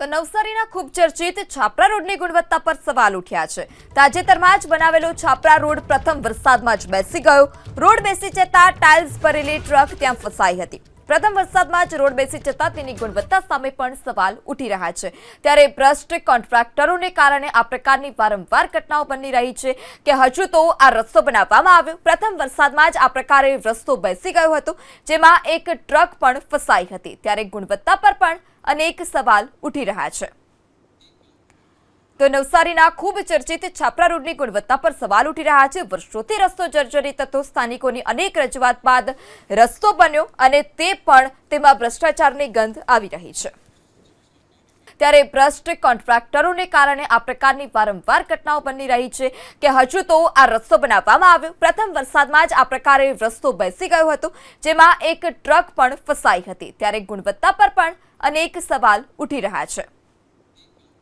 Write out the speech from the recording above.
તો નવસારીના ખૂબ ચર્ચિત છાપરા રોડની ગુણવત્તા પર સવાલ ઉઠ્યા છે। તાજેતરમાં જ બનાવેલો છાપરા રોડ પ્રથમ વરસાદમાં જ બેસી ગયો। રોડ બેસી જતા ટાઇલ્સ ભરેલી ટ્રક ત્યાં ફસાઈ હતી। પ્રથમ વરસાદમાં જ રોડ બેસી જતા તેની ગુણવત્તા સામે પણ સવાલ ઉઠી રહ્યા છે। ત્યારે ભ્રષ્ટ કોન્ટ્રાક્ટરોને કારણે આ પ્રકારની વારંવાર ઘટનાઓ બની રહી છે કે હજુ તો આ રસ્તો બનાવવામાં આવ્યો, પ્રથમ વરસાદમાં જ આ પ્રકારે રસ્તો બેસી ગયો હતો, જેમાં એક ટ્રક પણ ફસાઈ હતી। ત્યારે ગુણવત્તા પર પણ અનેક સવાલ ઉઠી રહ્યા છે। તો નવસારીના ખૂબ ચર્ચિત છાપરા રોડની ગુણવત્તા પર સવાલ ઉઠી રહ્યા છે। વર્ષોથી રસ્તો જર્જરિત હતો, સ્થાનિકોની અનેક રજૂઆત બાદ રસ્તો બન્યો અને તે પણ તેમાં ભ્રષ્ટાચારની ગંધ આવી રહી છે। ત્યારે ભ્રષ્ટ કોન્ટ્રાક્ટરોને કારણે આ પ્રકારની વારંવાર ઘટનાઓ બની રહી છે કે હજુ તો આ રસ્તો બનાવવામાં આવ્યો, પ્રથમ વરસાદમાં જ આ પ્રકારે રસ્તો બેસી ગયો હતો, જેમાં એક ટ્રક પણ ફસાઈ હતી। ત્યારે ગુણવત્તા પર પણ અનેક સવાલ ઉઠી રહ્યા છે।